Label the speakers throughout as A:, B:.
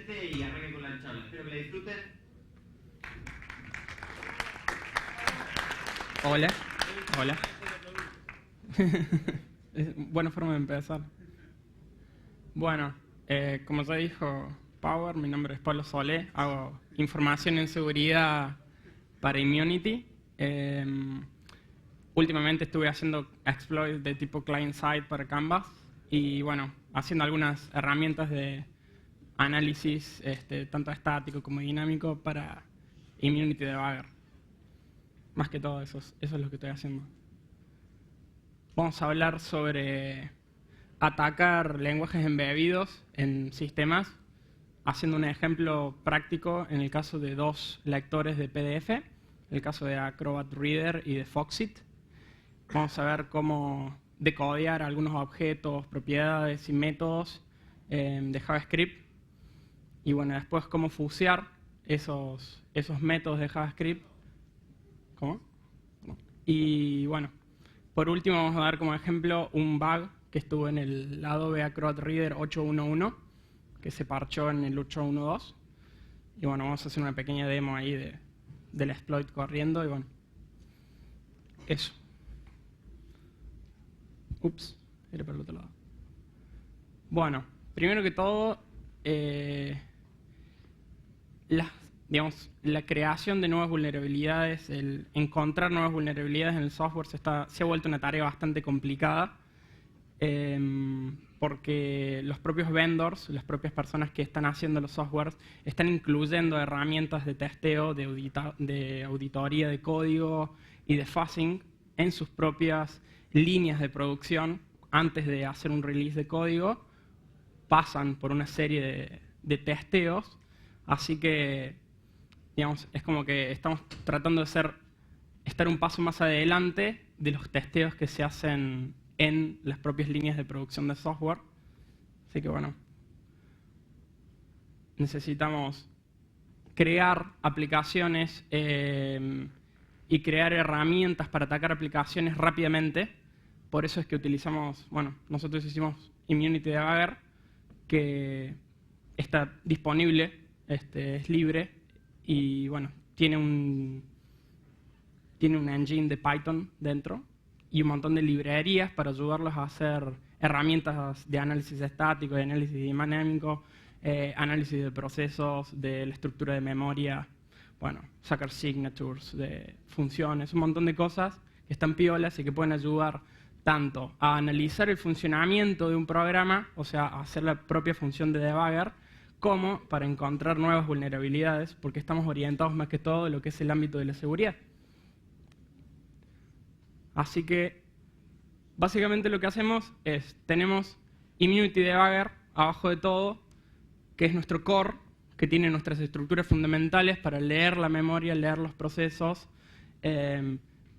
A: siente y arranque con la charla. Espero que la disfruten.
B: Hola. Hola. Buena forma de empezar. Bueno, como ya dijo Power, mi nombre es Pablo Solé, hago información en seguridad para Immunity. Últimamente estuve haciendo exploits de tipo client-side para Canvas y bueno, haciendo algunas herramientas de análisis tanto estático como dinámico para Immunity Debugger. Más que todo eso es lo que estoy haciendo. Vamos a hablar sobre atacar lenguajes embebidos en sistemas, haciendo un ejemplo práctico en el caso de dos lectores de PDF, el caso de Acrobat Reader y de Foxit. Vamos a ver cómo decodear algunos objetos, propiedades y métodos de JavaScript. Y bueno, después cómo fusear esos métodos de JavaScript. ¿Cómo? Y bueno, por último vamos a dar como ejemplo un bug que estuvo en el Adobe Acrobat Reader 8.1.1, que se parchó en el 8.1.2. Y bueno, vamos a hacer una pequeña demo ahí del exploit corriendo y bueno, eso. Ups, era para el otro lado. Bueno, primero que todo, la creación de nuevas vulnerabilidades, el encontrar nuevas vulnerabilidades en el software se ha vuelto una tarea bastante complicada porque los propios vendors, las propias personas que están haciendo los softwares, están incluyendo herramientas de testeo, de auditoría de código y de fuzzing en sus propias líneas de producción. Antes de hacer un release de código, pasan por una serie de testeos, así que digamos, es como que estamos tratando de estar un paso más adelante de los testeos que se hacen en las propias líneas de producción de software. Así que bueno, necesitamos crear aplicaciones y crear herramientas para atacar aplicaciones rápidamente. Por eso es que utilizamos, bueno, nosotros hicimos Immunity Debugger, que está disponible, es libre. Y bueno, tiene un engine de Python dentro y un montón de librerías para ayudarlos a hacer herramientas de análisis estático, de análisis dinámico, análisis de procesos, de la estructura de memoria, bueno, sacar signatures, de funciones, un montón de cosas que están piolas y que pueden ayudar tanto a analizar el funcionamiento de un programa, o sea, a hacer la propia función de debugger, como para encontrar nuevas vulnerabilidades, porque estamos orientados más que todo en lo que es el ámbito de la seguridad. Así que, básicamente lo que hacemos es, tenemos Immunity Debugger abajo de todo, que es nuestro core, que tiene nuestras estructuras fundamentales para leer la memoria, leer los procesos.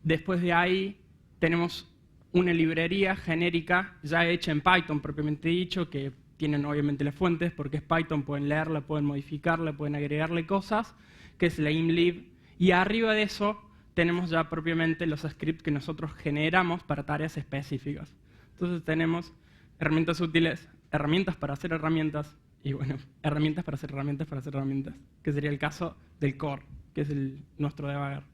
B: Después de ahí, tenemos una librería genérica ya hecha en Python, propiamente dicho, que tienen obviamente las fuentes, porque es Python, pueden leerla, pueden modificarla, pueden agregarle cosas, que es la imlib. Y arriba de eso tenemos ya propiamente los scripts que nosotros generamos para tareas específicas. Entonces tenemos herramientas útiles, herramientas para hacer herramientas, y bueno, herramientas para hacer herramientas para hacer herramientas, que sería el caso del core, que es nuestro debugger.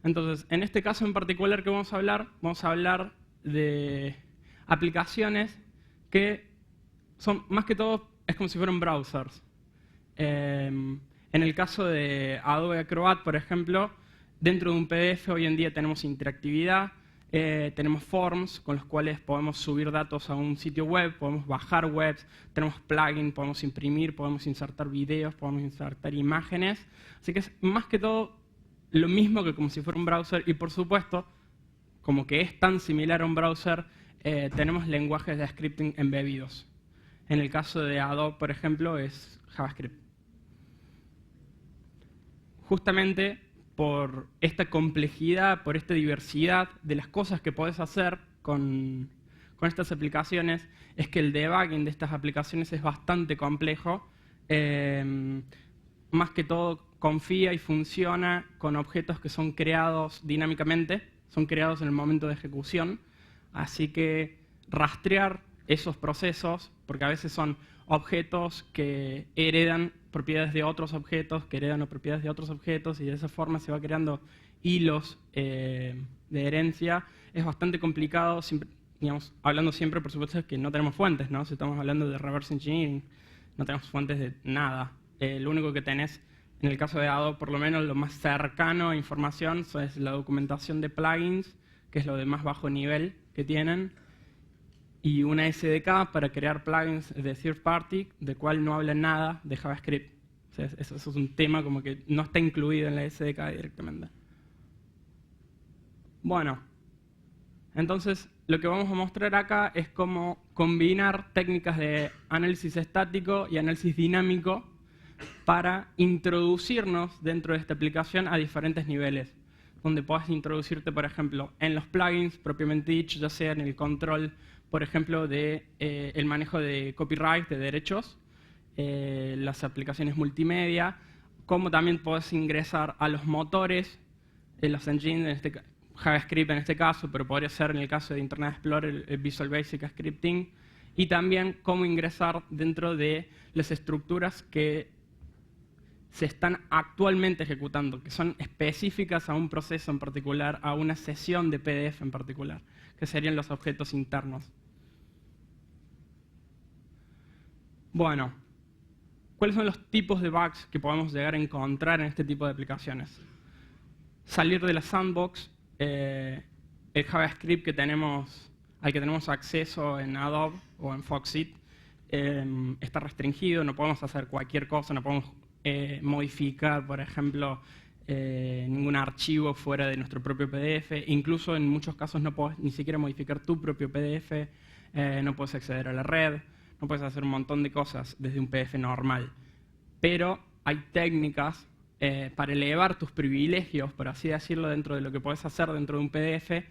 B: Entonces, en este caso en particular que vamos a hablar de aplicaciones que son, más que todo, es como si fueran browsers. En el caso de Adobe Acrobat, por ejemplo, dentro de un PDF hoy en día tenemos interactividad, tenemos forms con los cuales podemos subir datos a un sitio web, podemos bajar webs, tenemos plugins, podemos imprimir, podemos insertar videos, podemos insertar imágenes. Así que es más que todo lo mismo que como si fuera un browser y por supuesto, como que es tan similar a un browser, tenemos lenguajes de scripting embebidos. En el caso de Adobe, por ejemplo, es JavaScript. Justamente por esta complejidad, por esta diversidad de las cosas que podés hacer con estas aplicaciones, es que el debugging de estas aplicaciones es bastante complejo. Más que todo, confía y funciona con objetos que son creados dinámicamente, son creados en el momento de ejecución. Así que rastrear esos procesos, porque a veces son objetos que heredan propiedades de otros objetos, que heredan propiedades de otros objetos, y de esa forma se va creando hilos de herencia. Es bastante complicado, siempre, digamos, hablando siempre, por supuesto, que no tenemos fuentes, ¿no? Si estamos hablando de reverse engineering, no tenemos fuentes de nada. Lo único que tenés, en el caso de Adobe, por lo menos lo más cercano a información, es la documentación de plugins, que es lo de más bajo nivel que tienen, y una SDK para crear plugins de third party, de cual no habla nada de JavaScript. O sea, eso es un tema como que no está incluido en la SDK directamente. Bueno, entonces lo que vamos a mostrar acá es cómo combinar técnicas de análisis estático y análisis dinámico para introducirnos dentro de esta aplicación a diferentes niveles, donde puedas introducirte, por ejemplo, en los plugins propiamente dicho, ya sea en el control, por ejemplo, de el manejo de copyright, de derechos, las aplicaciones multimedia, como también puedes ingresar a los motores, los engines, JavaScript en este caso, pero podría ser en el caso de Internet Explorer el Visual Basic Scripting, y también cómo ingresar dentro de las estructuras que se están actualmente ejecutando, que son específicas a un proceso en particular, a una sesión de PDF en particular, que serían los objetos internos. Bueno, ¿cuáles son los tipos de bugs que podemos llegar a encontrar en este tipo de aplicaciones? Salir de la sandbox, el JavaScript al que tenemos acceso en Adobe o en Foxit, está restringido, no podemos hacer cualquier cosa, no podemos modificar, por ejemplo, ningún archivo fuera de nuestro propio PDF. Incluso en muchos casos no puedes ni siquiera modificar tu propio PDF, no puedes acceder a la red, no puedes hacer un montón de cosas desde un PDF normal. Pero hay técnicas para elevar tus privilegios, por así decirlo, dentro de lo que puedes hacer dentro de un PDF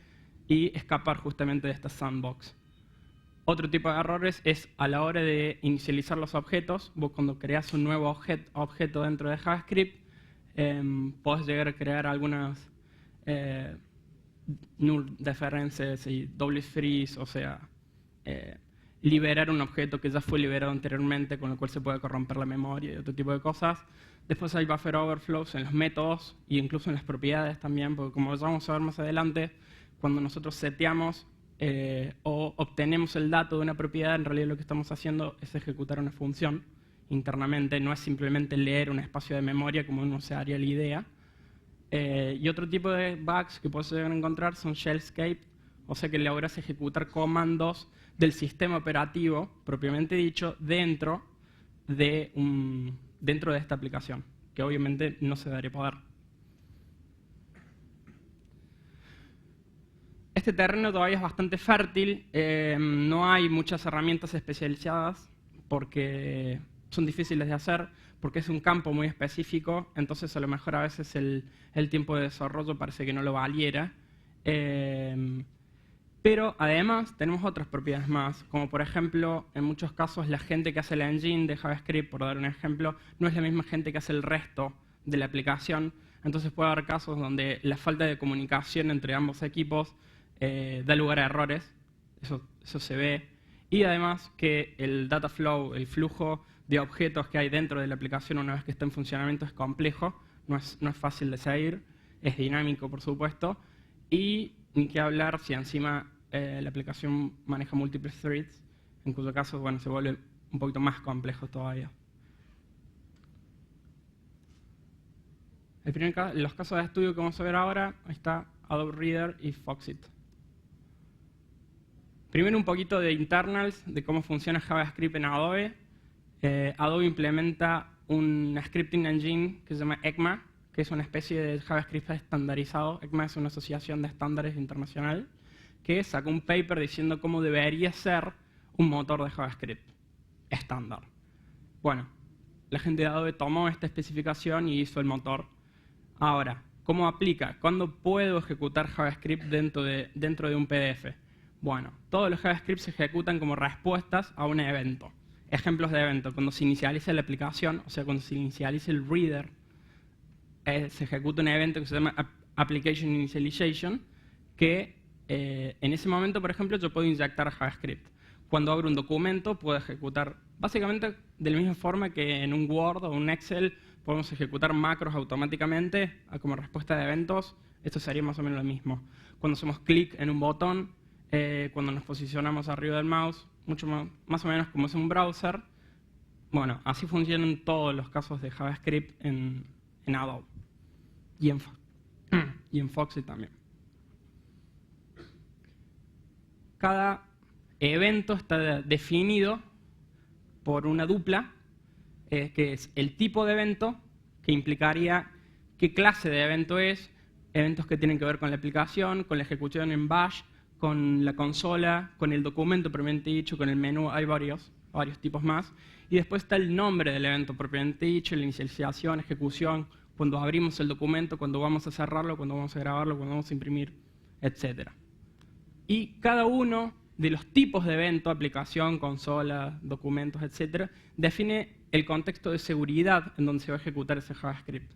B: y escapar justamente de esta sandbox. Otro tipo de errores es a la hora de inicializar los objetos. Vos cuando creas un nuevo objeto dentro de JavaScript, podés llegar a crear algunas null deferences y double freeze, o sea, liberar un objeto que ya fue liberado anteriormente, con lo cual se puede corromper la memoria y otro tipo de cosas. Después hay buffer overflows en los métodos e incluso en las propiedades también, porque como ya vamos a ver más adelante, cuando nosotros seteamos o obtenemos el dato de una propiedad, en realidad lo que estamos haciendo es ejecutar una función internamente, no es simplemente leer un espacio de memoria como uno se haría la idea. Y otro tipo de bugs que puedes encontrar son shell escape, o sea que logras ejecutar comandos del sistema operativo, propiamente dicho, dentro de esta aplicación, que obviamente no se daría poder. Este terreno todavía es bastante fértil, no hay muchas herramientas especializadas porque son difíciles de hacer, porque es un campo muy específico, entonces a lo mejor a veces el tiempo de desarrollo parece que no lo valiera. Pero además tenemos otras propiedades más, como por ejemplo, en muchos casos la gente que hace el engine de JavaScript, por dar un ejemplo, no es la misma gente que hace el resto de la aplicación. Entonces puede haber casos donde la falta de comunicación entre ambos equipos da lugar a errores, eso se ve. Y además que el data flow, el flujo de objetos que hay dentro de la aplicación una vez que está en funcionamiento es complejo, no es fácil de seguir, es dinámico por supuesto, y ni qué hablar si encima la aplicación maneja múltiples threads, en cuyo caso bueno, se vuelve un poquito más complejo todavía. Los casos de estudio que vamos a ver ahora, ahí está Adobe Reader y Foxit. Primero un poquito de internals, de cómo funciona JavaScript en Adobe. Adobe implementa un scripting engine que se llama ECMA, que es una especie de JavaScript estandarizado. ECMA es una asociación de estándares internacional que sacó un paper diciendo cómo debería ser un motor de JavaScript estándar. Bueno, la gente de Adobe tomó esta especificación y hizo el motor. Ahora, ¿cómo aplica? ¿Cuándo puedo ejecutar JavaScript dentro de un PDF? Bueno, todos los JavaScript se ejecutan como respuestas a un evento. Ejemplos de evento, cuando se inicializa la aplicación, o sea, cuando se inicializa el reader, se ejecuta un evento que se llama Application Initialization, que en ese momento, por ejemplo, yo puedo inyectar JavaScript. cuando abro un documento puedo ejecutar básicamente de la misma forma que en un Word o un Excel podemos ejecutar macros automáticamente como respuesta de eventos. Esto sería más o menos lo mismo. Cuando hacemos clic en un botón, cuando nos posicionamos arriba del mouse, mucho más o menos como es un browser. Bueno, así funcionan todos los casos de JavaScript en Adobe y en Foxy también. Cada evento está definido por una dupla, que es el tipo de evento, que implicaría qué clase de evento es, eventos que tienen que ver con la aplicación, con la ejecución en bash, con la consola, con el documento propiamente dicho, con el menú, hay varios tipos más. Y después está el nombre del evento propiamente dicho, la inicialización, ejecución, cuando abrimos el documento, cuando vamos a cerrarlo, cuando vamos a grabarlo, cuando vamos a imprimir, etc. Y cada uno de los tipos de evento, aplicación, consola, documentos, etc., define el contexto de seguridad en donde se va a ejecutar ese JavaScript.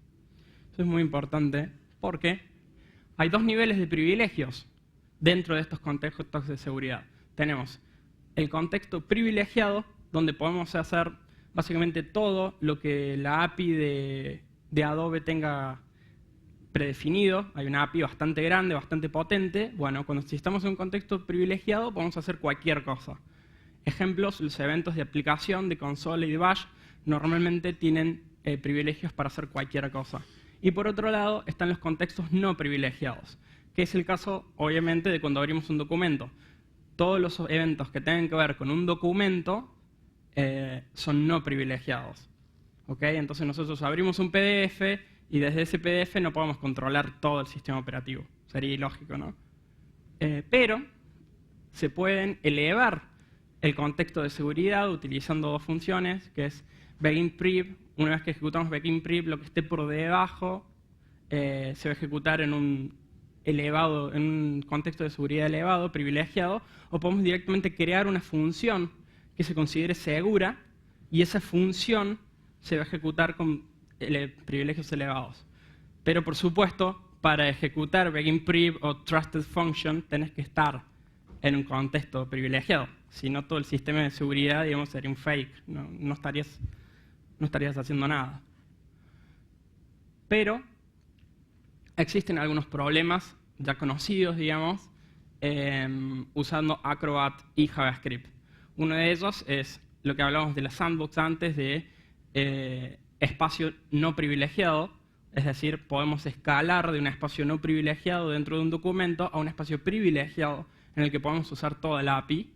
B: Eso es muy importante porque hay dos niveles de privilegios dentro de estos contextos de seguridad. Tenemos el contexto privilegiado, donde podemos hacer básicamente todo lo que la API de Adobe tenga predefinido. Hay una API bastante grande, bastante potente. Bueno, si estamos en un contexto privilegiado, podemos hacer cualquier cosa. Ejemplos, los eventos de aplicación, de consola y de bash, normalmente tienen privilegios para hacer cualquier cosa. Y por otro lado, están los contextos no privilegiados, que es el caso, obviamente, de cuando abrimos un documento. Todos los eventos que tengan que ver con un documento son no privilegiados. ¿Okay? Entonces nosotros abrimos un PDF y desde ese PDF no podemos controlar todo el sistema operativo. Sería ilógico, ¿no? Pero se pueden elevar el contexto de seguridad utilizando dos funciones, que es begin-prev. Una vez que ejecutamos begin-prev, lo que esté por debajo se va a ejecutar en un contexto de seguridad elevado, privilegiado, o podemos directamente crear una función que se considere segura y esa función se va a ejecutar con privilegios elevados. Pero por supuesto, para ejecutar begin-prev o trusted function tenés que estar en un contexto privilegiado. Si no, todo el sistema de seguridad, digamos, sería un fake. No estarías haciendo nada. Pero existen algunos problemas ya conocidos, digamos, usando Acrobat y JavaScript. Uno de ellos es lo que hablamos de la sandbox antes, de espacio no privilegiado. Es decir, podemos escalar de un espacio no privilegiado dentro de un documento a un espacio privilegiado en el que podemos usar toda la API.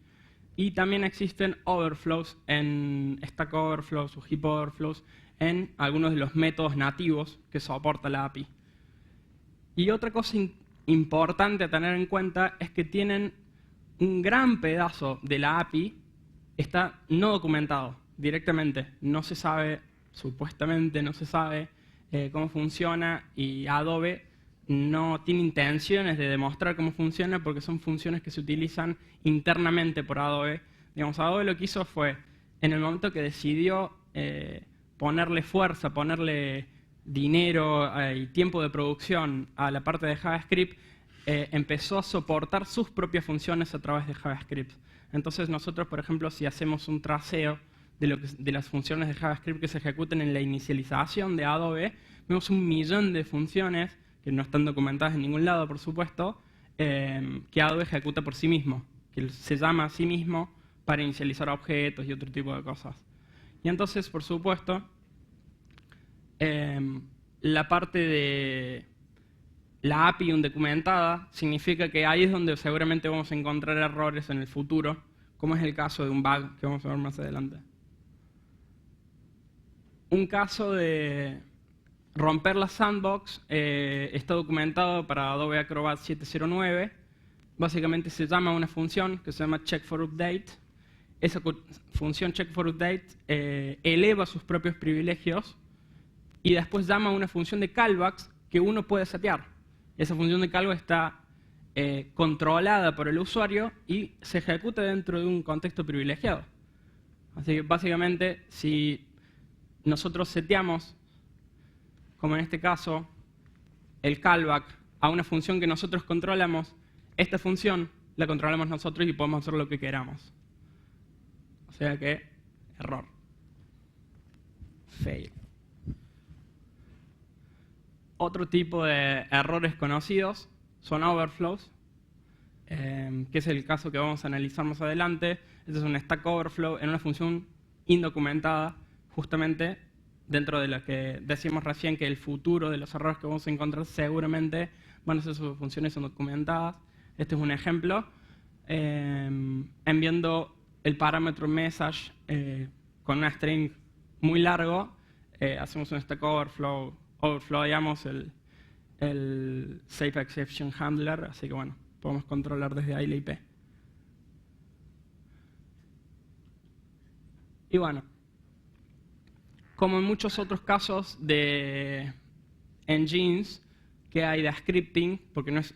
B: Y también existen overflows en Stack Overflows o Heap Overflows en algunos de los métodos nativos que soporta la API. Y otra cosa importante a tener en cuenta es que tienen un gran pedazo de la API está no documentado directamente. No se sabe, supuestamente no se sabe cómo funciona, y Adobe no tiene intenciones de demostrar cómo funciona porque son funciones que se utilizan internamente por Adobe. Digamos, Adobe lo que hizo fue, en el momento que decidió ponerle fuerza, ponerle dinero y tiempo de producción a la parte de JavaScript, empezó a soportar sus propias funciones a través de JavaScript. Entonces nosotros, por ejemplo, si hacemos un traceo de las funciones de JavaScript que se ejecuten en la inicialización de Adobe, vemos 1.000.000 de funciones que no están documentadas en ningún lado, por supuesto, que Adobe ejecuta por sí mismo, que se llama a sí mismo para inicializar objetos y otro tipo de cosas. Y entonces, por supuesto, la parte de la API undocumentada significa que ahí es donde seguramente vamos a encontrar errores en el futuro, como es el caso de un bug que vamos a ver más adelante. Un caso de romper la sandbox está documentado para Adobe Acrobat 709. Básicamente se llama una función que se llama check4update. Esa función check4update eleva sus propios privilegios y después llama a una función de callbacks que uno puede setear. Esa función de callback está controlada por el usuario y se ejecuta dentro de un contexto privilegiado. Así que básicamente, si nosotros seteamos, como en este caso, el callback a una función que nosotros controlamos, esta función la controlamos nosotros y podemos hacer lo que queramos. sea que error. Fail. Otro tipo de errores conocidos son overflows, que es el caso que vamos a analizar más adelante. Este es un stack overflow en una función indocumentada, justamente dentro de lo que decíamos recién, que el futuro de los errores que vamos a encontrar seguramente van a ser sus funciones indocumentadas. Este es un ejemplo. Enviando el parámetro message con una string muy largo, hacemos un stack overflow, overflowamos el safe exception handler, así que bueno, podemos controlar desde ahí la IP. Y bueno, como en muchos otros casos de engines que hay de scripting, porque no es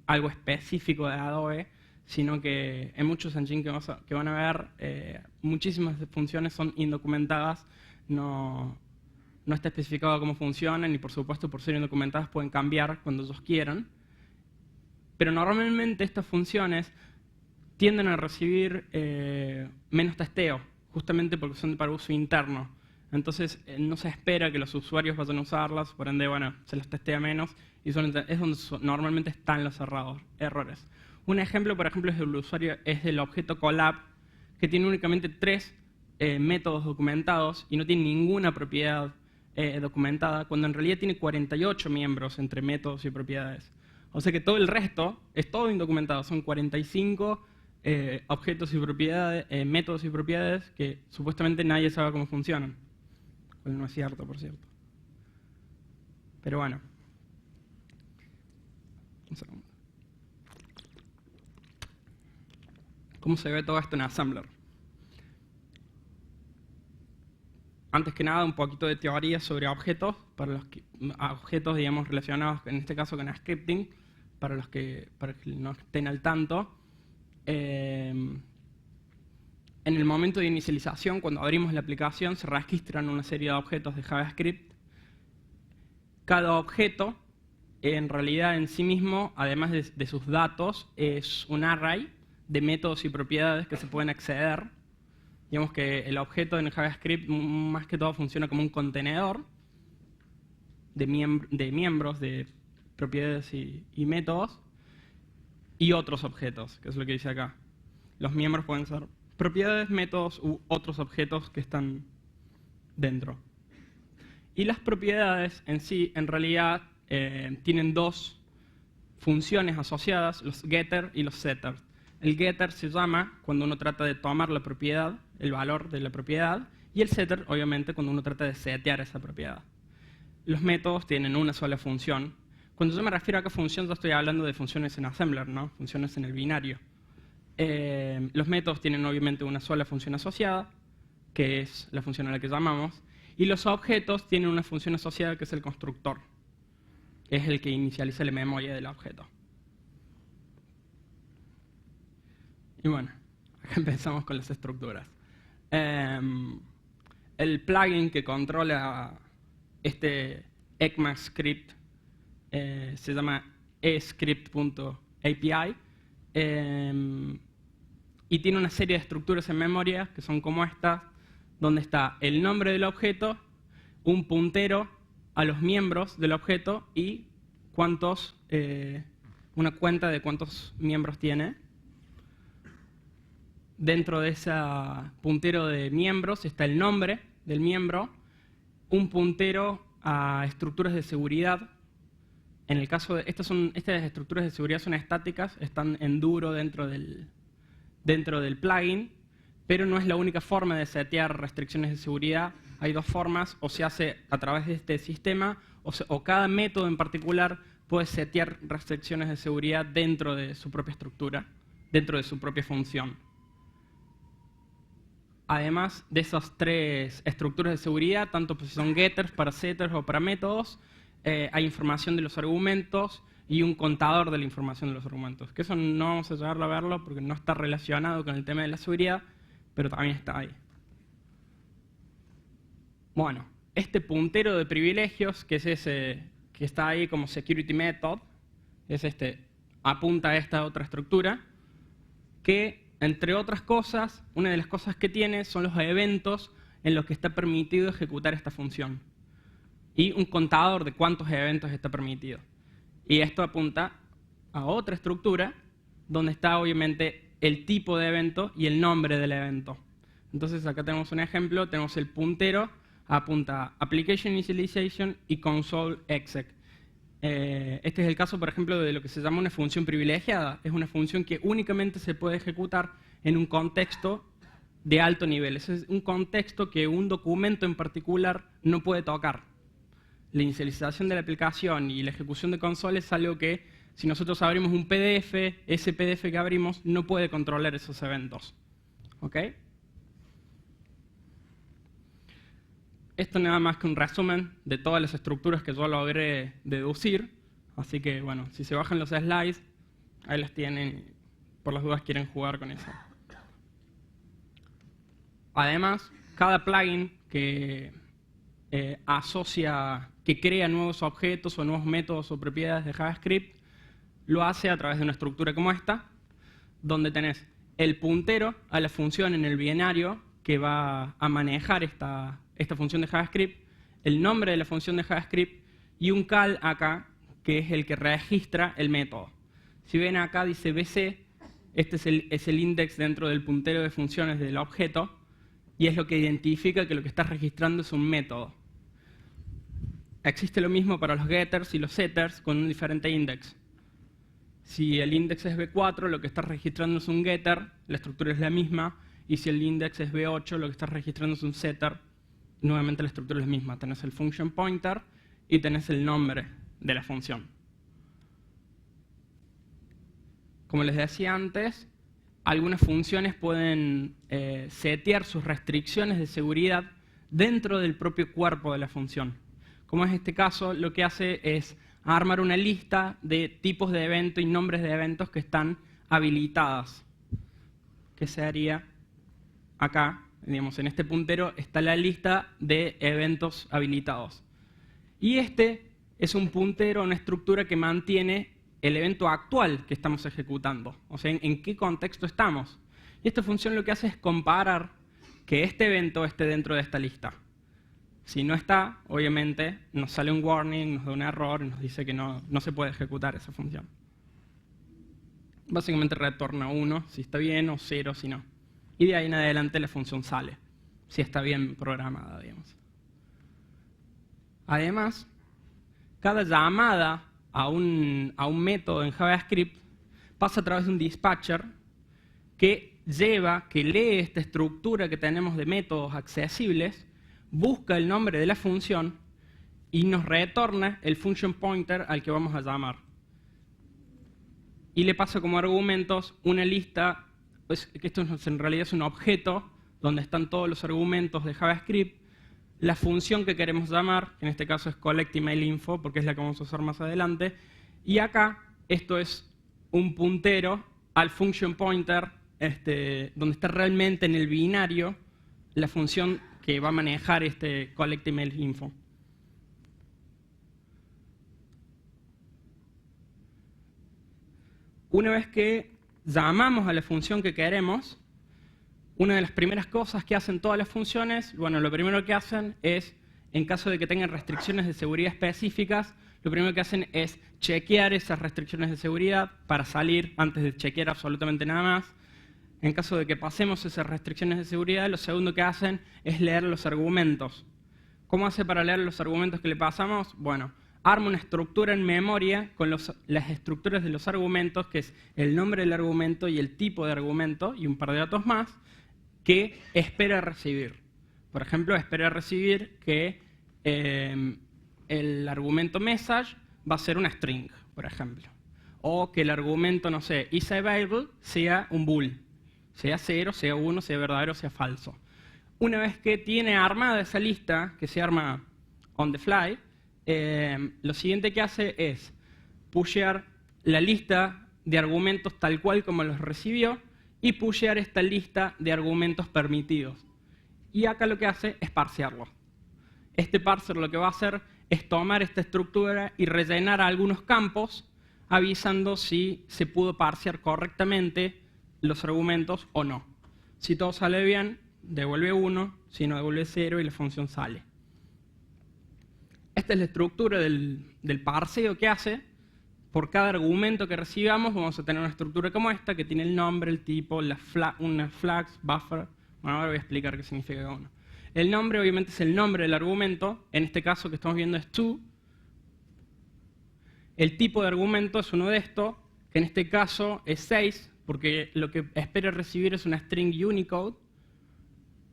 B: algo específico de Adobe, sino que en muchos engines que van a ver, muchísimas funciones son indocumentadas, no está especificado cómo funcionan y por supuesto por ser indocumentadas pueden cambiar cuando ellos quieran. Pero normalmente estas funciones tienden a recibir menos testeo, justamente porque son para uso interno. Entonces no se espera que los usuarios vayan a usarlas, por ende, bueno, se las testea menos y es donde normalmente están los errores. Un ejemplo, por ejemplo, es del objeto collab, que tiene únicamente 3 métodos documentados y no tiene ninguna propiedad documentada, cuando en realidad tiene 48 miembros entre métodos y propiedades. O sea que todo el resto es todo indocumentado, son 45 objetos y propiedades, métodos y propiedades que supuestamente nadie sabe cómo funcionan. Bueno, no es cierto, por cierto. Pero bueno. Un segundo. ¿Cómo se ve todo esto en Assembler? Antes que nada, un poquito de teoría sobre objetos, objetos, digamos, relacionados, en este caso, con scripting, para que no estén al tanto. En el momento de inicialización, cuando abrimos la aplicación, se registran una serie de objetos de JavaScript. Cada objeto, en realidad, en sí mismo, además de sus datos, es un array de métodos y propiedades que se pueden acceder. Digamos que el objeto en JavaScript, más que todo, funciona como un contenedor de miembros, de propiedades y métodos, y otros objetos, que es lo que dice acá. Los miembros pueden ser propiedades, métodos u otros objetos que están dentro. Y las propiedades en sí, en realidad, tienen 2 funciones asociadas, los getter y los setter. El getter se llama cuando uno trata de tomar la propiedad, el valor de la propiedad, y el setter, obviamente, cuando uno trata de setear esa propiedad. Los métodos tienen una sola función. Cuando yo me refiero a qué función, yo estoy hablando de funciones en Assembler, ¿no? Funciones en el binario. Los métodos tienen obviamente una sola función asociada, que es la función a la que llamamos, y los objetos tienen una función asociada que es el constructor, que es el que inicializa la memoria del objeto. Y bueno, acá empezamos con las estructuras. El plugin que controla este ECMAScript se llama escript.api. Y tiene una serie de estructuras en memoria que son como estas, donde está el nombre del objeto, un puntero a los miembros del objeto y una cuenta de cuántos miembros tiene. Dentro de ese puntero de miembros está el nombre del miembro, un puntero a estructuras de seguridad. En el caso de estas estructuras de seguridad son estáticas, están en duro dentro del plugin, pero no es la única forma de setear restricciones de seguridad. Hay 2 formas, o se hace a través de este sistema, o cada método en particular puede setear restricciones de seguridad dentro de su propia estructura, dentro de su propia función. Además de esas 3 estructuras de seguridad, tanto si son getters, para setters o para métodos, hay información de los argumentos y un contador de la información de los argumentos. Que eso no vamos a llegar a verlo porque no está relacionado con el tema de la seguridad, pero también está ahí. Bueno, este puntero de privilegios, que es ese que está ahí como security method, apunta a esta otra estructura, que entre otras cosas, una de las cosas que tiene son los eventos en los que está permitido ejecutar esta función. Y un contador de cuántos eventos está permitido. Y esto apunta a otra estructura donde está obviamente el tipo de evento y el nombre del evento. Entonces acá tenemos un ejemplo, tenemos el puntero, apunta a Application Initialization y Console Exec. Este es el caso, por ejemplo, de lo que se llama una función privilegiada. Es una función que únicamente se puede ejecutar en un contexto de alto nivel. Ese es un contexto que un documento en particular no puede tocar. La inicialización de la aplicación y la ejecución de console es algo que, si nosotros abrimos un PDF, ese PDF que abrimos no puede controlar esos eventos. ¿Ok? Esto nada más que un resumen de todas las estructuras que yo logré deducir. Así que, bueno, si se bajan los slides, ahí las tienen. Por las dudas quieren jugar con eso. Además, cada plugin que que crea nuevos objetos o nuevos métodos o propiedades de JavaScript, lo hace a través de una estructura como esta, donde tenés el puntero a la función en el binario que va a manejar esta función de JavaScript, el nombre de la función de JavaScript y un cal acá, que es el que registra el método. Si ven acá dice BC, este es el index dentro del puntero de funciones del objeto, y es lo que identifica que lo que está registrando es un método. Existe lo mismo para los getters y los setters con un diferente index. Si el index es B4, lo que está registrando es un getter, la estructura es la misma, y si el index es B8, lo que está registrando es un setter, nuevamente la estructura es la misma. Tenés el function pointer y tenés el nombre de la función. Como les decía antes, algunas funciones pueden setear sus restricciones de seguridad dentro del propio cuerpo de la función. Como es este caso, lo que hace es armar una lista de tipos de evento y nombres de eventos que están habilitadas. Que se haría acá, digamos, en este puntero está la lista de eventos habilitados. Y este es un puntero, una estructura que mantiene el evento actual que estamos ejecutando. O sea, en qué contexto estamos. Y esta función lo que hace es comparar que este evento esté dentro de esta lista. Si no está, obviamente, nos sale un warning, nos da un error y nos dice que no se puede ejecutar esa función. Básicamente retorna 1 si está bien o 0 si no. Y de ahí en adelante la función sale, si está bien programada, digamos. Además, cada llamada a un método en JavaScript pasa a través de un dispatcher que lee esta estructura que tenemos de métodos accesibles, busca el nombre de la función y nos retorna el function pointer al que vamos a llamar. Y le pasa como argumentos una lista, pues, que esto en realidad es un objeto donde están todos los argumentos de JavaScript, la función que queremos llamar, que en este caso es collectEmailInfo, porque es la que vamos a usar más adelante, y acá esto es un puntero al function pointer, donde está realmente en el binario la función que va a manejar este collectEmailInfo. Una vez que llamamos a la función que queremos, una de las primeras cosas que hacen todas las funciones, bueno, lo primero que hacen es, en caso de que tengan restricciones de seguridad específicas, lo primero que hacen es chequear esas restricciones de seguridad para salir antes de chequear absolutamente nada más. En caso de que pasemos esas restricciones de seguridad, lo segundo que hacen es leer los argumentos. ¿Cómo hace para leer los argumentos que le pasamos? Bueno, arma una estructura en memoria con las estructuras de los argumentos, que es el nombre del argumento y el tipo de argumento, y un par de datos más, que espera recibir. Por ejemplo, espera recibir que el argumento message va a ser una string, por ejemplo. O que el argumento, no sé, isAvailable sea un bool. Sea 0, sea 1, sea verdadero, sea falso. Una vez que tiene armada esa lista, que se arma on the fly, lo siguiente que hace es pushear la lista de argumentos tal cual como los recibió y pushear esta lista de argumentos permitidos. Y acá lo que hace es parsearlo. Este parser lo que va a hacer es tomar esta estructura y rellenar algunos campos avisando si se pudo parsear correctamente los argumentos o no. Si todo sale bien, devuelve 1, si no devuelve 0 y la función sale. Esta es la estructura del parseo que hace. Por cada argumento que recibamos vamos a tener una estructura como esta, que tiene el nombre, el tipo, una flags, buffer. Bueno, ahora voy a explicar qué significa cada uno. El nombre obviamente es el nombre del argumento. En este caso que estamos viendo es to. El tipo de argumento es uno de estos, que en este caso es 6, porque lo que espera recibir es una string Unicode.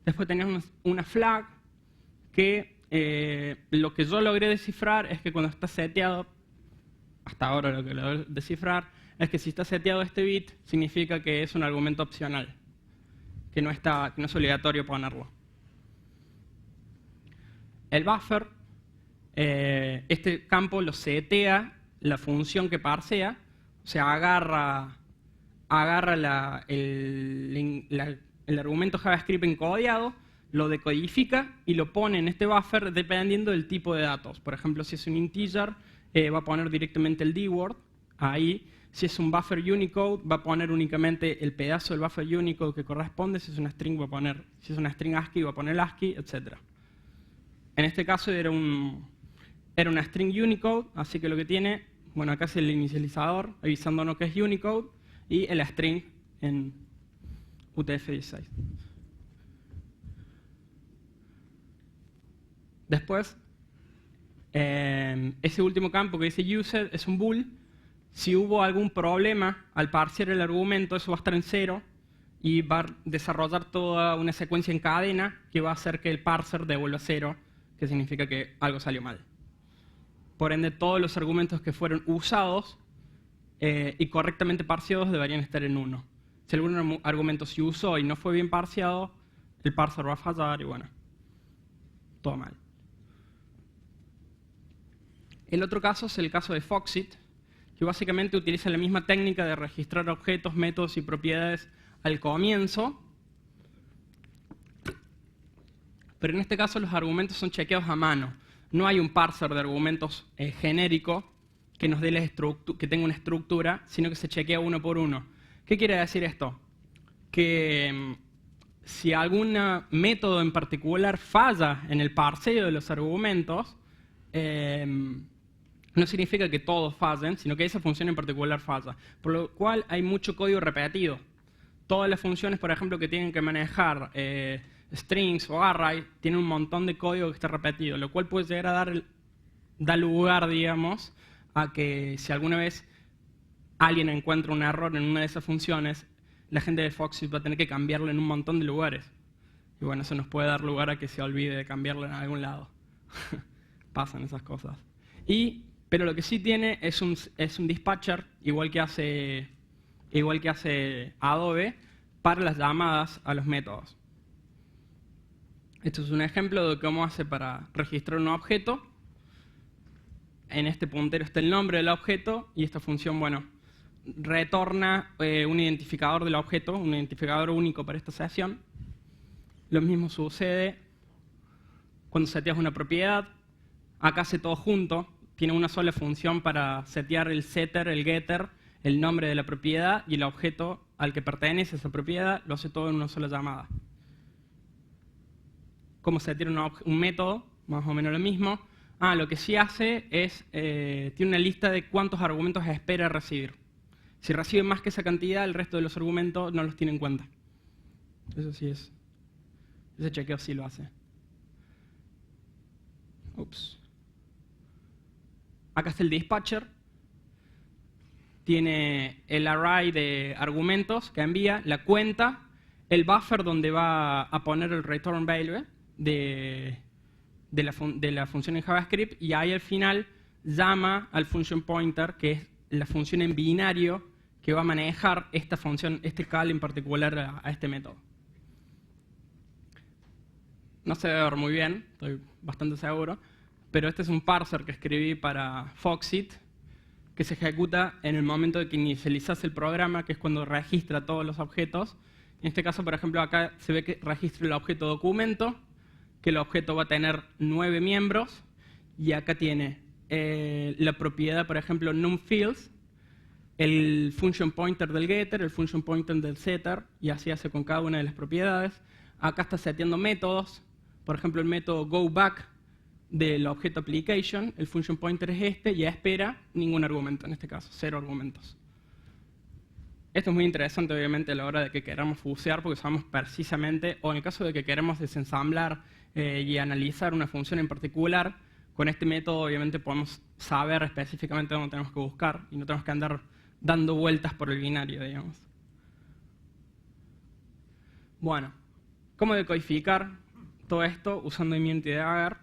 B: Después tenemos una flag, que lo que yo logré descifrar es que cuando está seteado, hasta ahora lo que logré descifrar, es que si está seteado este bit, significa que es un argumento opcional, que no es obligatorio ponerlo. El buffer, este campo lo setea la función que parsea, o sea, agarra el argumento JavaScript encodiado, lo decodifica y lo pone en este buffer dependiendo del tipo de datos. Por ejemplo, si es un integer, va a poner directamente el dword ahí. Si es un buffer Unicode, va a poner únicamente el pedazo del buffer Unicode que corresponde. Si es una string, va a poner, si es una string ASCII, va a poner el ASCII, etc. En este caso era una string Unicode, así que lo que tiene, bueno, acá es el inicializador avisándonos que es Unicode y el string en UTF-16. Después, ese último campo que dice used es un bool. Si hubo algún problema al parsear el argumento, eso va a estar en 0 y va a desarrollar toda una secuencia en cadena que va a hacer que el parser devuelva 0, que significa que algo salió mal. Por ende, todos los argumentos que fueron usados y correctamente parseados deberían estar en 1. Si algún argumento se usó y no fue bien parseado, el parser va a fallar y bueno, todo mal. El otro caso es el caso de Foxit, que básicamente utiliza la misma técnica de registrar objetos, métodos y propiedades al comienzo, pero en este caso los argumentos son chequeados a mano. No hay un parser de argumentos genérico que nos dé que tenga una estructura, sino que se chequea uno por uno. ¿Qué quiere decir esto? Que si algún método en particular falla en el parseo de los argumentos, no significa que todos fallen, sino que esa función en particular falla. Por lo cual hay mucho código repetido. Todas las funciones, por ejemplo, que tienen que manejar strings o array, tienen un montón de código que está repetido, lo cual puede llegar a dar lugar, digamos, a que si alguna vez alguien encuentra un error en una de esas funciones, la gente de Foxit va a tener que cambiarlo en un montón de lugares. Y bueno, eso nos puede dar lugar a que se olvide de cambiarlo en algún lado. Pasan esas cosas. Pero lo que sí tiene es un dispatcher, igual que hace Adobe, para las llamadas a los métodos. Esto es un ejemplo de cómo hace para registrar un objeto. En este puntero está el nombre del objeto y esta función, bueno, retorna un identificador del objeto, un identificador único para esta sesión. Lo mismo sucede cuando seteas una propiedad. Acá hace todo junto. Tiene una sola función para setear el setter, el getter, el nombre de la propiedad y el objeto al que pertenece esa propiedad. Lo hace todo en una sola llamada. Como setear un método, más o menos lo mismo. Lo que sí hace es, tiene una lista de cuántos argumentos espera recibir. Si recibe más que esa cantidad, el resto de los argumentos no los tiene en cuenta. Eso sí es. Ese chequeo sí lo hace. Ups. Acá está el dispatcher. Tiene el array de argumentos que envía, la cuenta, el buffer donde va a poner el return value de la función en JavaScript, y ahí al final llama al function pointer, que es la función en binario que va a manejar esta función, este call en particular a este método. No se debe ver muy bien, estoy bastante seguro, pero este es un parser que escribí para Foxit, que se ejecuta en el momento de que inicializas el programa, que es cuando registra todos los objetos. En este caso, por ejemplo, acá se ve que registra el objeto documento, que el objeto va a tener 9 miembros, y acá tiene la propiedad, por ejemplo, numFields, el function pointer del getter, el function pointer del setter, y así hace con cada una de las propiedades. Acá está seteando métodos, por ejemplo el método goBack del objeto application, el function pointer es este, y espera ningún argumento, en este caso, 0 argumentos. Esto es muy interesante, obviamente, a la hora de que queramos fusear, porque sabemos precisamente, o en el caso de que queremos desensamblar y analizar una función en particular, con este método, obviamente, podemos saber específicamente dónde tenemos que buscar y no tenemos que andar dando vueltas por el binario, digamos. Bueno, ¿cómo decodificar todo esto usando Immunity Dagger?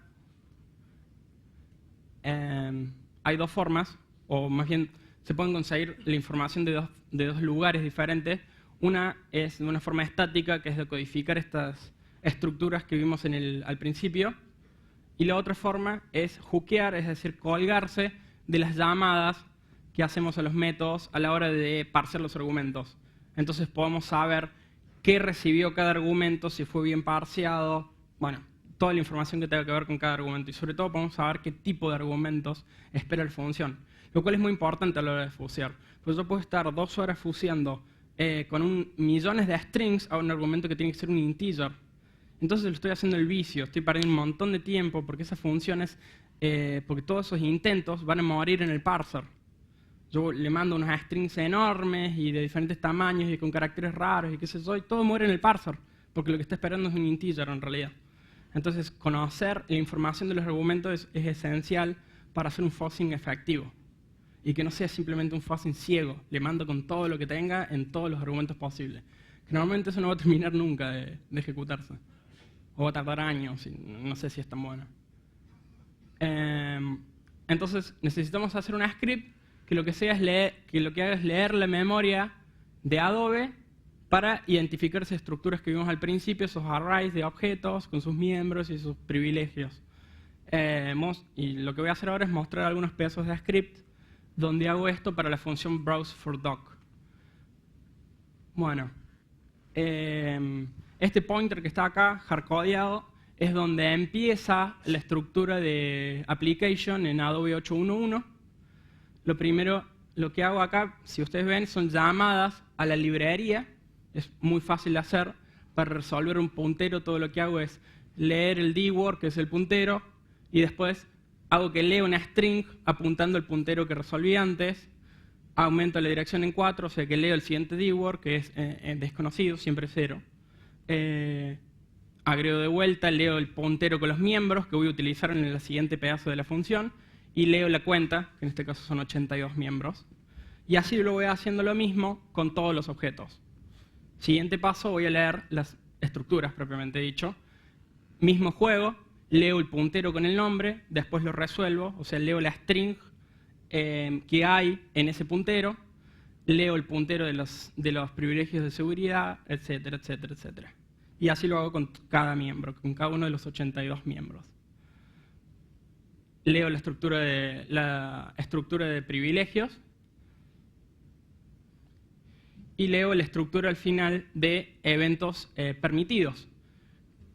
B: Hay dos formas, o más bien se pueden conseguir la información de dos lugares diferentes. Una es de una forma estática, que es decodificar estas estructuras que vimos al principio. Y la otra forma es hookear, es decir, colgarse de las llamadas que hacemos a los métodos a la hora de parsear los argumentos. Entonces podemos saber qué recibió cada argumento, si fue bien parseado, bueno, toda la información que tenga que ver con cada argumento. Y sobre todo podemos saber qué tipo de argumentos espera la función. Lo cual es muy importante a la hora de fusear. Pues yo puedo estar 2 horas fuseando con millones de strings a un argumento que tiene que ser un integer. Entonces lo estoy haciendo el vicio, estoy perdiendo un montón de tiempo porque esas funciones, porque todos esos intentos van a morir en el parser. Yo le mando unos strings enormes y de diferentes tamaños y con caracteres raros y qué sé yo, y todo muere en el parser, porque lo que está esperando es un integer en realidad. Entonces conocer la información de los argumentos es esencial para hacer un fuzzing efectivo. Y que no sea simplemente un fuzzing ciego, le mando con todo lo que tenga en todos los argumentos posibles. Que normalmente eso no va a terminar nunca de ejecutarse. O va a tardar años, y no sé si es tan bueno. Entonces necesitamos hacer una script que lo que haga es leer la memoria de Adobe para identificar esas estructuras que vimos al principio, esos arrays de objetos con sus miembros y sus privilegios. Y lo que voy a hacer ahora es mostrar algunos pedazos de script donde hago esto para la función browse4doc. Bueno, este pointer que está acá, hardcodeado, es donde empieza la estructura de application en Adobe 8.1.1. Lo primero, lo que hago acá, si ustedes ven, son llamadas a la librería. Es muy fácil de hacer. Para resolver un puntero, todo lo que hago es leer el dword, que es el puntero, y después hago que lea una string apuntando al puntero que resolví antes. Aumento la dirección en 4, o sea que leo el siguiente dword, que es desconocido, siempre 0. Agrego de vuelta, leo el puntero con los miembros que voy a utilizar en el siguiente pedazo de la función, y leo la cuenta, que en este caso son 82 miembros. Y así lo voy haciendo lo mismo con todos los objetos. Siguiente paso, voy a leer las estructuras propiamente dicho. Mismo juego, leo el puntero con el nombre, después lo resuelvo, o sea, leo la string que hay en ese puntero, leo el puntero de los privilegios de seguridad, etcétera, etcétera, etcétera. Y así lo hago con cada miembro, con cada uno de los 82 miembros. Leo la estructura de privilegios y leo la estructura al final de eventos permitidos,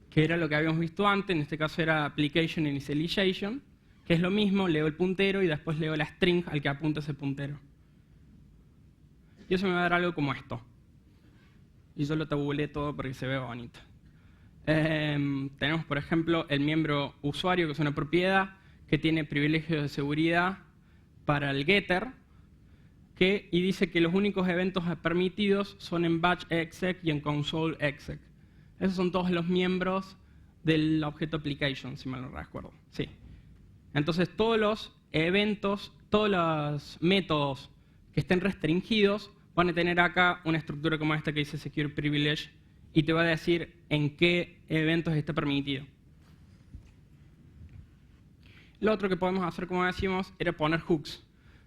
B: que era lo que habíamos visto antes, en este caso era application initialization, que es lo mismo, leo el puntero y después leo la string al que apunta ese puntero. Y eso me va a dar algo como esto. Y yo lo tabuleé todo para que se vea bonito. Tenemos, por ejemplo, el miembro usuario, que es una propiedad que tiene privilegios de seguridad para el getter, y dice que los únicos eventos permitidos son en batch exec y en console exec. Esos son todos los miembros del objeto application, si mal no recuerdo. Sí. Entonces, todos los eventos, todos los métodos que estén restringidos van a tener acá una estructura como esta que dice Secure Privilege y te va a decir en qué eventos está permitido. Lo otro que podemos hacer, como decimos, era poner hooks,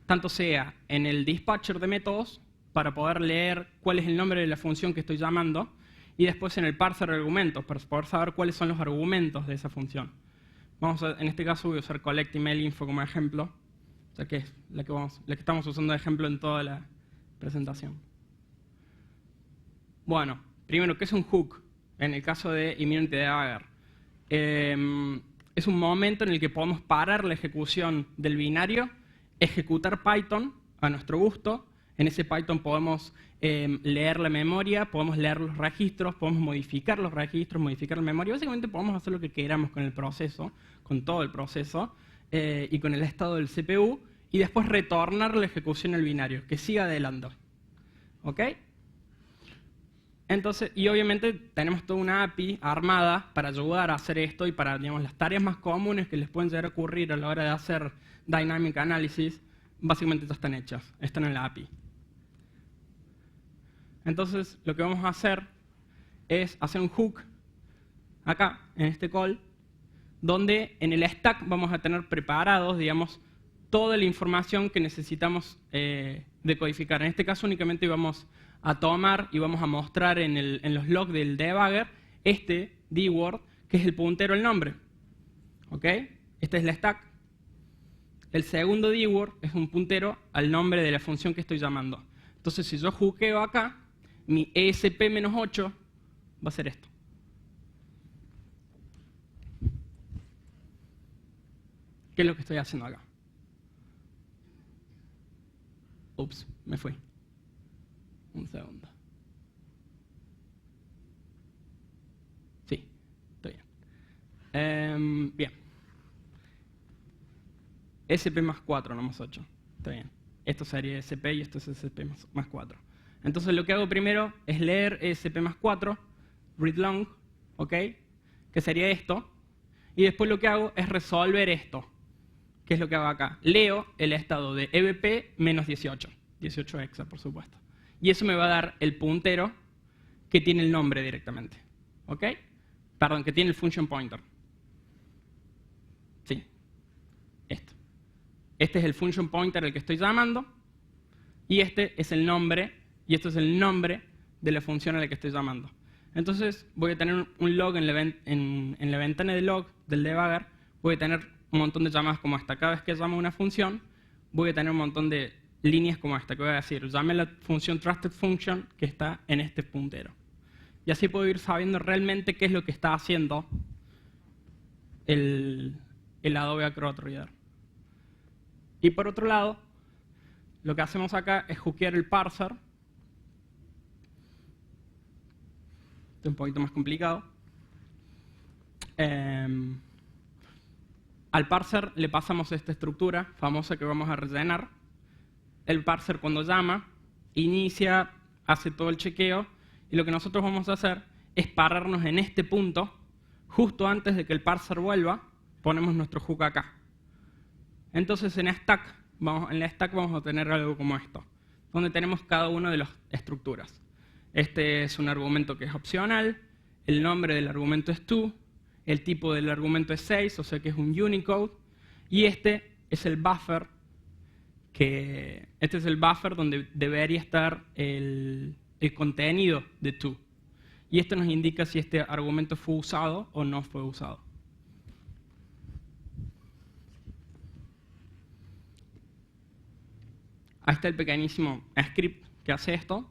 B: tanto sea en el dispatcher de métodos, para poder leer cuál es el nombre de la función que estoy llamando, y después en el parser de argumentos, para poder saber cuáles son los argumentos de esa función. En este caso voy a usar collect email info como ejemplo, o sea que es la que estamos usando de ejemplo en toda la presentación. Bueno, primero, ¿qué es un hook? En el caso de Immunity Dagger. Es un momento en el que podemos parar la ejecución del binario, ejecutar Python a nuestro gusto, En ese Python podemos leer la memoria, podemos leer los registros, podemos modificar los registros, modificar la memoria. Básicamente podemos hacer lo que queramos con el proceso, con todo el proceso y con el estado del CPU, y después retornar la ejecución al binario, que siga adelante. ¿Ok? Entonces, y obviamente tenemos toda una API armada para ayudar a hacer esto y para, digamos, las tareas más comunes que les pueden llegar a ocurrir a la hora de hacer Dynamic Analysis, básicamente ya están hechas, están en la API. Entonces, lo que vamos a hacer es hacer un hook acá, en este call, donde en el stack vamos a tener preparados, digamos, toda la información que necesitamos decodificar. En este caso únicamente vamos a tomar y vamos a mostrar en los logs del debugger este dword, que es el puntero al nombre. ¿Ok? Este es el stack. El segundo dword es un puntero al nombre de la función que estoy llamando. Entonces, si yo hookeo acá, mi ESP-8 va a ser esto. ¿Qué es lo que estoy haciendo acá? Ups, me fui. Un segundo. Sí, estoy bien. Bien. SP más 4, no más 8. Está bien. Esto sería SP y esto es SP más 4. Entonces lo que hago primero es leer SP más 4, read long, ¿ok? Que sería esto. Y después lo que hago es resolver esto. ¿Qué es lo que hago acá? Leo el estado de EBP menos 18. 18 hexa, por supuesto. Y eso me va a dar el puntero que tiene el nombre directamente. ¿Ok? Perdón, que tiene el function pointer. Sí. Esto. Este es el function pointer al que estoy llamando. Y este es el nombre. Y esto es el nombre de la función a la que estoy llamando. Entonces voy a tener un log en la ventana de log del debugger. Voy a tener un montón de llamadas como esta. Cada vez que llamo una función, voy a tener un montón de líneas como esta, que voy a decir, llame la función trusted function que está en este puntero. Y así puedo ir sabiendo realmente qué es lo que está haciendo el Adobe Acrobat Reader. Y por otro lado, lo que hacemos acá es hookear el parser. Esto es un poquito más complicado. Al parser le pasamos esta estructura famosa que vamos a rellenar. El parser cuando llama, inicia, hace todo el chequeo, y lo que nosotros vamos a hacer es pararnos en este punto, justo antes de que el parser vuelva, ponemos nuestro hook acá. Entonces en la stack vamos a tener algo como esto, donde tenemos cada una de las estructuras. Este es un argumento que es opcional, el nombre del argumento es to, el tipo del argumento es 6, o sea que es un Unicode, y este es el buffer donde debería estar el contenido de to. Y esto nos indica si este argumento fue usado o no fue usado. Ahí está el pequeñísimo script que hace esto.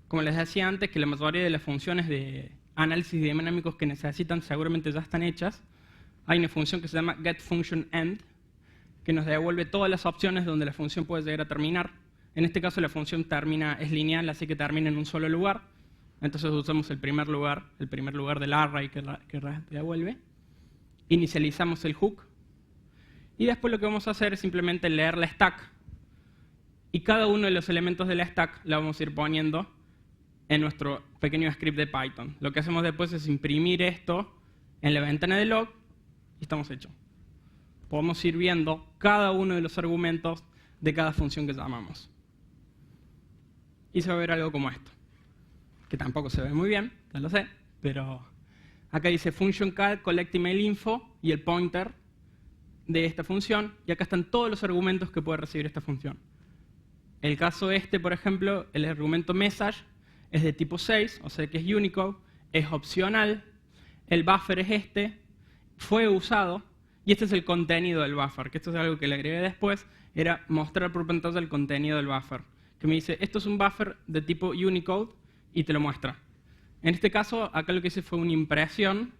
B: Como les decía antes, que la mayoría de las funciones de análisis dinámicos que necesitan seguramente ya están hechas. Hay una función que se llama getFunctionEnd, que nos devuelve todas las opciones donde la función puede llegar a terminar. En este caso la función es lineal, así que termina en un solo lugar. Entonces usamos el primer lugar del array que devuelve. Inicializamos el hook. Y después lo que vamos a hacer es simplemente leer la stack. Y cada uno de los elementos de la stack la vamos a ir poniendo en nuestro pequeño script de Python. Lo que hacemos después es imprimir esto en la ventana de log y estamos hechos. Podemos ir viendo cada uno de los argumentos de cada función que llamamos. Y se va a ver algo como esto, que tampoco se ve muy bien, ya lo sé, pero acá dice function call collect email info y el pointer de esta función, y acá están todos los argumentos que puede recibir esta función. El caso por ejemplo, el argumento message es de tipo 6, o sea que es Unicode, es opcional, el buffer es fue usado, y este es el contenido del buffer, que esto es algo que le agregué después, era mostrar por pantalla el contenido del buffer, que me dice, esto es un buffer de tipo Unicode, y te lo muestra. En este caso, acá lo que hice fue una impresión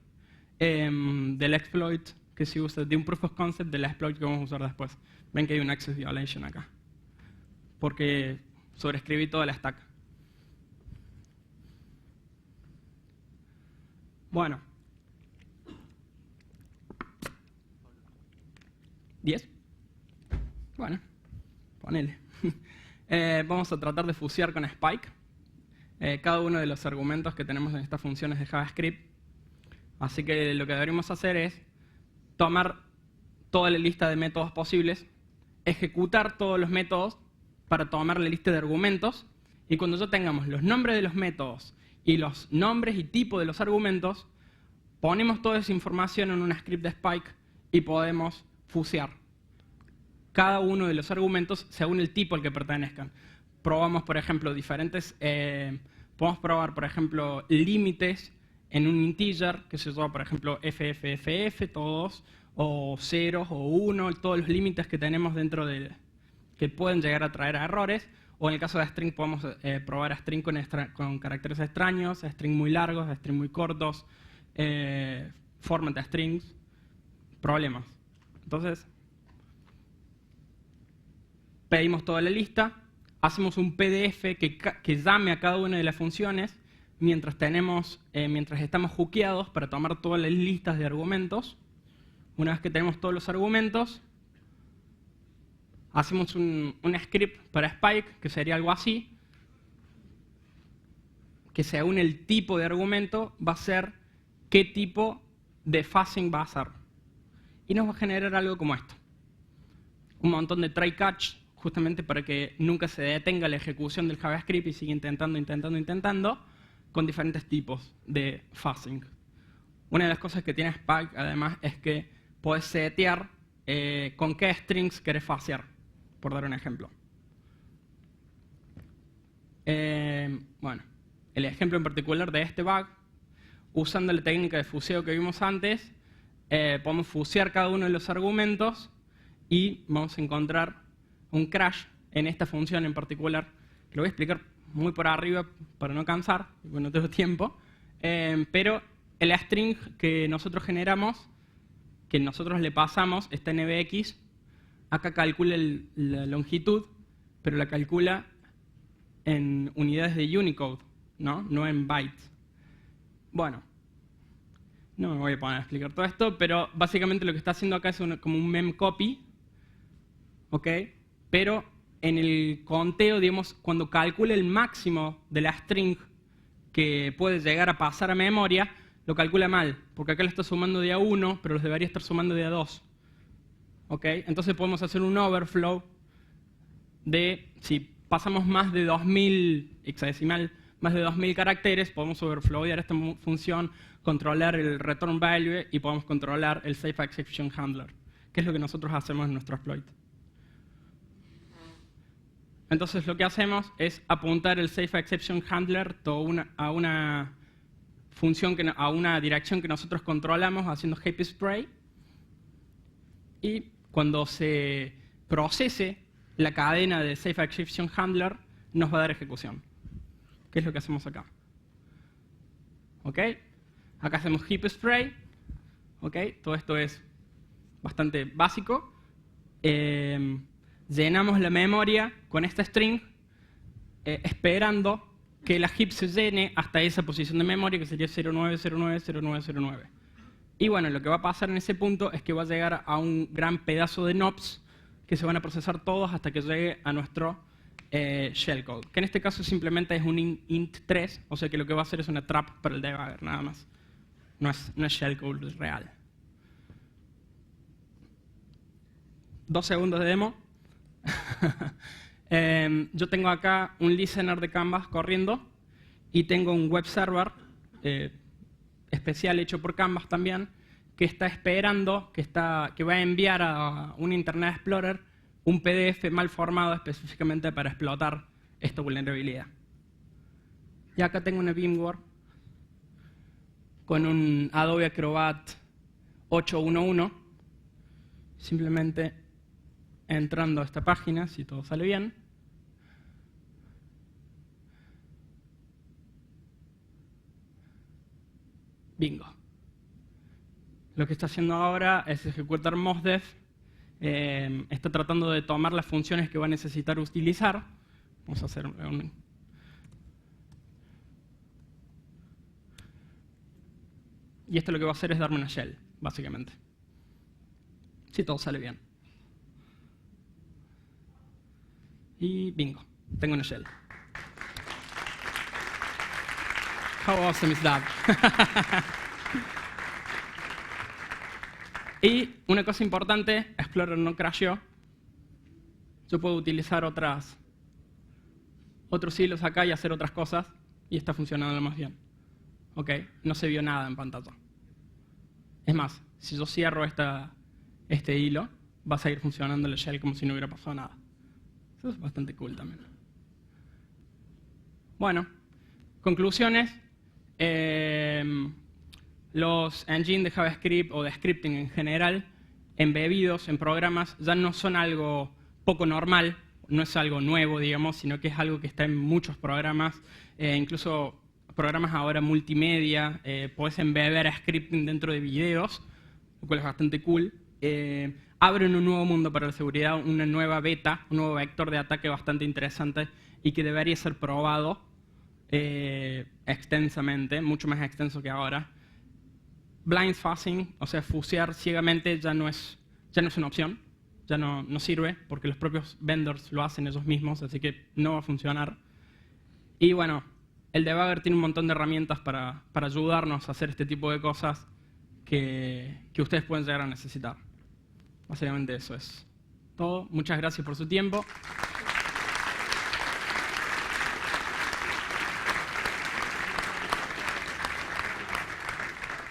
B: del exploit que se usa, de un proof of concept del exploit que vamos a usar después. Ven que hay un access violation acá. porque sobreescribí toda la stack. Bueno. 10. Bueno, ponele. Vamos a tratar de fusear con Spike cada uno de los argumentos que tenemos en estas funciones de JavaScript. Así que lo que deberíamos hacer es tomar toda la lista de métodos posibles, ejecutar todos los métodos para tomar la lista de argumentos, y cuando ya tengamos los nombres de los métodos y los nombres y tipos de los argumentos, ponemos toda esa información en un script de Spike y podemos fusear cada uno de los argumentos según el tipo al que pertenezcan. Probamos, por ejemplo, podemos probar, por ejemplo, límites en un integer, que se llama, por ejemplo, FFFF, todos, o ceros, o 1, todos los límites que tenemos dentro que pueden llegar a traer errores. O en el caso de string podemos probar a string con caracteres extraños, a string muy largos, a string muy cortos, format strings, problemas. Entonces, pedimos toda la lista, hacemos un PDF que llame a cada una de las funciones mientras estamos hookeados para tomar todas las listas de argumentos. Una vez que tenemos todos los argumentos, hacemos un script para Spike, que sería algo así, que según el tipo de argumento va a ser qué tipo de fuzzing va a ser. Y nos va a generar algo como esto. Un montón de try-catch, justamente para que nunca se detenga la ejecución del JavaScript y siga intentando, con diferentes tipos de fuzzing. Una de las cosas que tiene Spike, además, es que puedes setear con qué strings querés fuzzear, por dar un ejemplo. Bueno, el ejemplo en particular de este bug, usando la técnica de fuseo que vimos antes, podemos fusear cada uno de los argumentos y vamos a encontrar un crash en esta función en particular. Lo voy a explicar muy por arriba para no cansar, porque no tengo tiempo. Pero el string que nosotros generamos, que nosotros le pasamos, está en nbx. Acá calcula la longitud, pero la calcula en unidades de Unicode, no en bytes. Bueno, no me voy a poner a explicar todo esto, pero básicamente lo que está haciendo acá es como un memcopy, ¿ok? Pero en el conteo, digamos, cuando calcula el máximo de la string que puede llegar a pasar a memoria, lo calcula mal, porque acá lo está sumando de a 1, pero los debería estar sumando de a 2. ¿Ok? Entonces podemos hacer un overflow de, si pasamos más de 2000 hexadecimal, más de 2000 caracteres, podemos overflowear esta función, controlar el return value y podemos controlar el safe exception handler, que es lo que nosotros hacemos en nuestro exploit. Entonces lo que hacemos es apuntar el safe exception handler a una función, a una dirección que nosotros controlamos haciendo heap spray, y cuando se procese la cadena de safe exception handler nos va a dar ejecución. ¿Qué es lo que hacemos acá? ¿Ok? Acá hacemos heap spray. ¿Ok? Todo esto es bastante básico. Llenamos la memoria con esta string, esperando que la heap se llene hasta esa posición de memoria, que sería 09090909. Y bueno, lo que va a pasar en ese punto es que va a llegar a un gran pedazo de knobs que se van a procesar todos hasta que llegue a nuestro shellcode, que en este caso simplemente es un int 3, o sea que lo que va a hacer es una trap para el debugger, nada más. No es shellcode real. 2 segundos de demo. Yo tengo acá un listener de Canvas corriendo y tengo un web server especial hecho por Canvas también, que está esperando, que va a enviar a un Internet Explorer un PDF mal formado específicamente para explotar esta vulnerabilidad. Y acá tengo una VMware con un Adobe Acrobat 811, simplemente entrando a esta página, si todo sale bien. Bingo. Lo que está haciendo ahora es ejecutar mosdef está tratando de tomar las funciones que va a necesitar utilizar. Vamos a hacer un... Y esto lo que va a hacer es darme una shell, básicamente. Si todo sale bien. Y bingo, tengo una shell. How awesome is that? Y una cosa importante, Explorer no crasheó. Yo puedo utilizar otros hilos acá y hacer otras cosas, y está funcionando lo más bien. ¿Ok? No se vio nada en pantalla. Es más, si yo cierro este hilo, va a seguir funcionando la shell como si no hubiera pasado nada. Eso es bastante cool también. Bueno, conclusiones. Los engines de JavaScript o de scripting en general, embebidos en programas, ya no son algo poco normal, no es algo nuevo, digamos, sino que es algo que está en muchos programas, incluso programas ahora multimedia, podés embeber scripting dentro de videos, lo cual es bastante cool. Abren un nuevo mundo para la seguridad, una nueva beta, un nuevo vector de ataque bastante interesante y que debería ser probado extensamente, mucho más extenso que ahora. Blind fuzzing, o sea, fusear ciegamente ya no es una opción, ya no sirve porque los propios vendors lo hacen ellos mismos, así que no va a funcionar. Y bueno, el debugger tiene un montón de herramientas para ayudarnos a hacer este tipo de cosas que ustedes pueden llegar a necesitar. Básicamente eso es todo. Muchas gracias por su tiempo.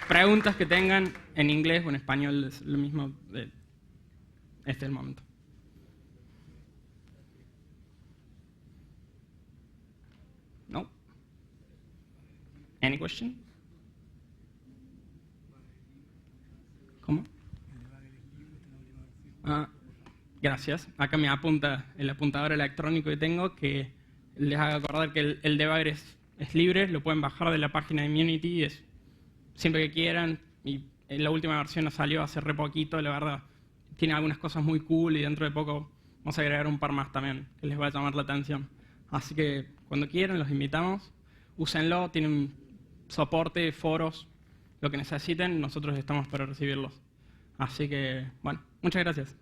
B: Preguntas que tengan en inglés o en español es lo mismo. Este es el momento. No? Any question? ¿Cómo? Gracias. Acá me apunta el apuntador electrónico que tengo que les haga acordar que el debugger es libre, lo pueden bajar de la página de Immunity, es siempre que quieran, y la última versión nos salió hace re poquito, la verdad. Tiene algunas cosas muy cool y dentro de poco vamos a agregar un par más también que les va a llamar la atención. Así que cuando quieran los invitamos, úsenlo, tienen soporte, foros, lo que necesiten, nosotros estamos para recibirlos. Así que, bueno, muchas gracias.